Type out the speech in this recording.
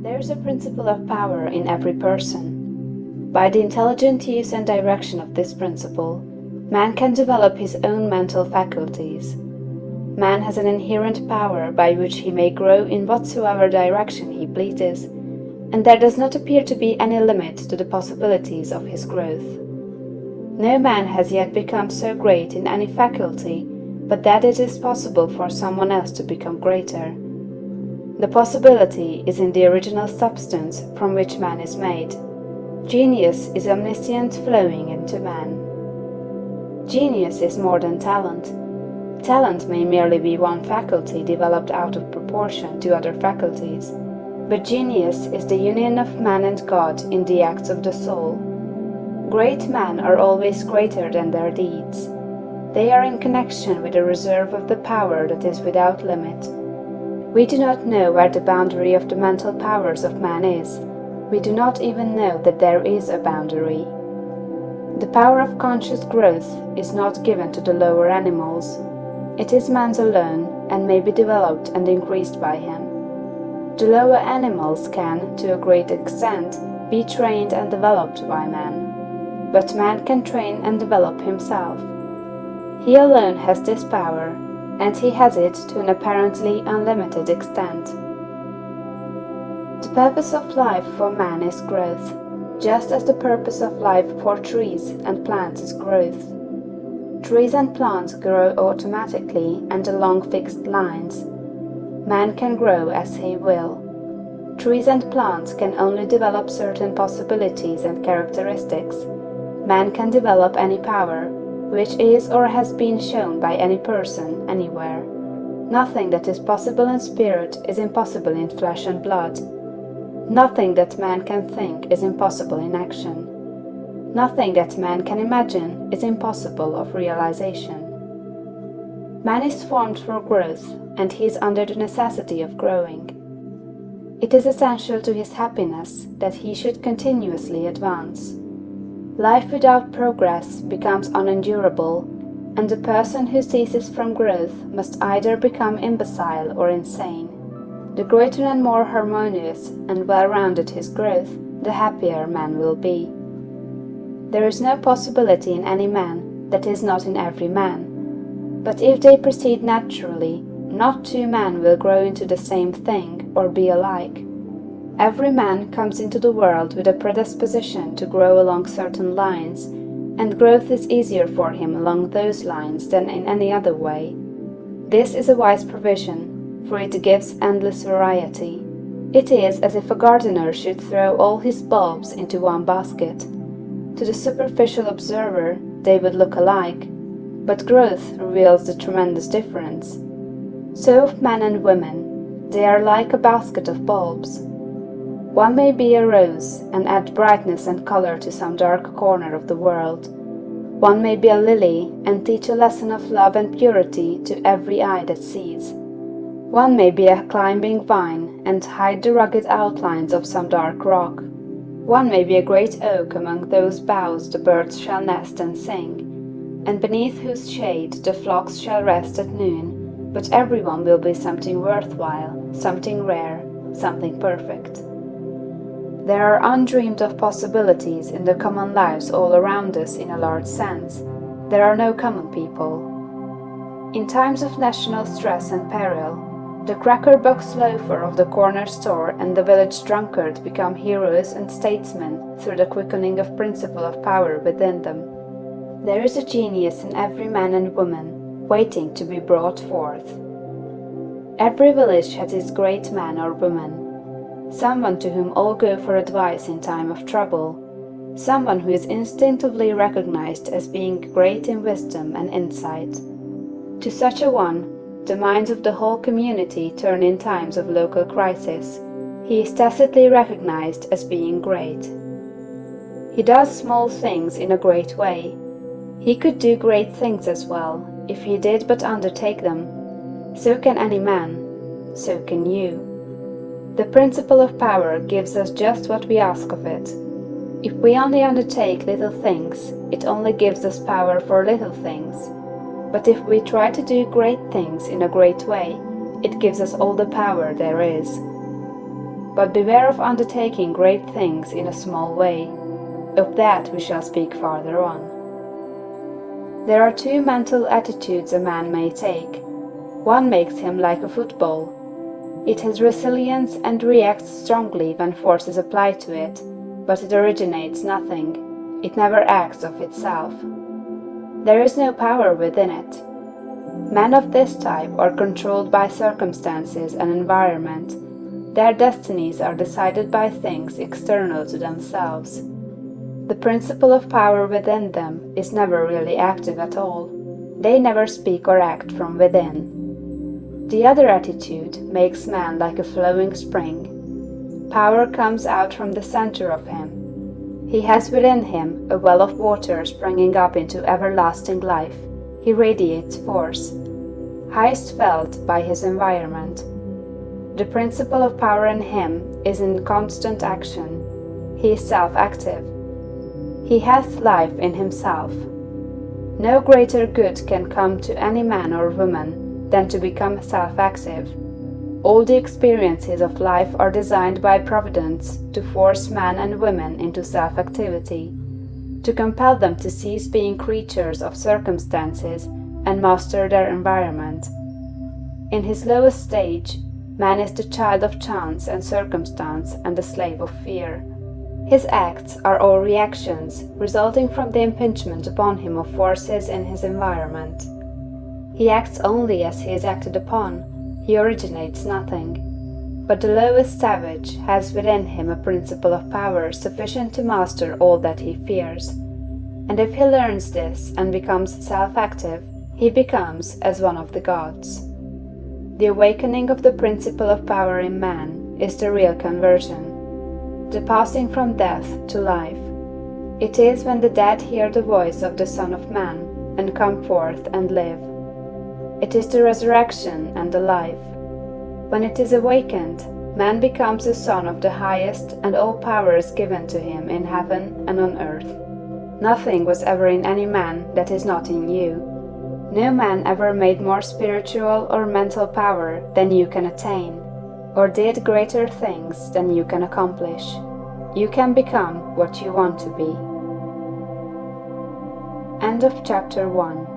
There is a principle of power in every person. By the intelligent use and direction of this principle, man can develop his own mental faculties. Man has an inherent power by which he may grow in whatsoever direction he pleases, and there does not appear to be any limit to the possibilities of his growth. No man has yet become so great in any faculty but that it is possible for someone else to become greater. The possibility is in the original substance from which man is made. Genius is omniscience flowing into man. Genius is more than talent. Talent may merely be one faculty developed out of proportion to other faculties, but genius is the union of man and God in the acts of the soul. Great men are always greater than their deeds. They are in connection with a reserve of the power that is without limit. We do not know where the boundary of the mental powers of man is. We do not even know that there is a boundary. The power of conscious growth is not given to the lower animals. It is man's alone, and may be developed and increased by him. The lower animals can, to a great extent, be trained and developed by man. But man can train and develop himself. He alone has this power, and he has it to an apparently unlimited extent. The purpose of life for man is growth, just as the purpose of life for trees and plants is growth. Trees and plants grow automatically and along fixed lines. Man can grow as he will. Trees and plants can only develop certain possibilities and characteristics. Man can develop any power, which is or has been shown by any person, anywhere. Nothing that is possible in spirit is impossible in flesh and blood. Nothing that man can think is impossible in action. Nothing that man can imagine is impossible of realization. Man is formed for growth, and he is under the necessity of growing. It is essential to his happiness that he should continuously advance. Life without progress becomes unendurable, and the person who ceases from growth must either become imbecile or insane. The greater and more harmonious and well-rounded his growth, the happier man will be. There is no possibility in any man that is not in every man. But if they proceed naturally, not two men will grow into the same thing or be alike. Every man comes into the world with a predisposition to grow along certain lines, and growth is easier for him along those lines than in any other way. This is a wise provision, for it gives endless variety. It is as if a gardener should throw all his bulbs into one basket. To the superficial observer, they would look alike, but growth reveals the tremendous difference. So of men and women, they are like a basket of bulbs. One may be a rose and add brightness and color to some dark corner of the world. One may be a lily and teach a lesson of love and purity to every eye that sees. One may be a climbing vine and hide the rugged outlines of some dark rock. One may be a great oak among whose boughs the birds shall nest and sing, and beneath whose shade the flocks shall rest at noon, but everyone will be something worthwhile, something rare, something perfect. There are undreamed of possibilities in the common lives all around us in a large sense. There are no common people. In times of national stress and peril, the cracker-box loafer of the corner store and the village drunkard become heroes and statesmen through the quickening of principle of power within them. There is a genius in every man and woman, waiting to be brought forth. Every village has its great man or woman. Someone to whom all go for advice in time of trouble, someone who is instinctively recognized as being great in wisdom and insight. To such a one, the minds of the whole community turn in times of local crisis. He is tacitly recognized as being great. He does small things in a great way. He could do great things as well, if he did but undertake them. So can any man, so can you. The principle of power gives us just what we ask of it. If we only undertake little things, it only gives us power for little things. But if we try to do great things in a great way, it gives us all the power there is. but beware of undertaking great things in a small way. Of that we shall speak farther on. There are two mental attitudes a man may take. One makes him like a football. It has resilience and reacts strongly when force is applied to it, but it originates nothing. It never acts of itself. There is no power within it. Men of this type are controlled by circumstances and environment. Their destinies are decided by things external to themselves. The principle of power within them is never really active at all. They never speak or act from within. The other attitude makes man like a flowing spring. Power comes out from the center of him. He has within him a well of water springing up into everlasting life. He radiates force, highest felt by his environment. The principle of power in him is in constant action. He is self-active. He hath life in himself. No greater good can come to any man or woman than to become self-active. All the experiences of life are designed by Providence to force men and women into self-activity, to compel them to cease being creatures of circumstances and master their environment. In his lowest stage, man is the child of chance and circumstance and the slave of fear. His acts are all reactions resulting from the impingement upon him of forces in his environment. He acts only as he is acted upon. He originates nothing. But the lowest savage has within him a principle of power sufficient to master all that he fears. And if he learns this and becomes self-active, he becomes as one of the gods. The awakening of the principle of power in man is the real conversion, the passing from death to life. It is when the dead hear the voice of the Son of Man and come forth and live. It is the resurrection and the life. When it is awakened, man becomes a son of the highest, and all power is given to him in heaven and on earth. Nothing was ever in any man that is not in you. No man ever made more spiritual or mental power than you can attain, or did greater things than you can accomplish. You can become what you want to be. End of chapter 1.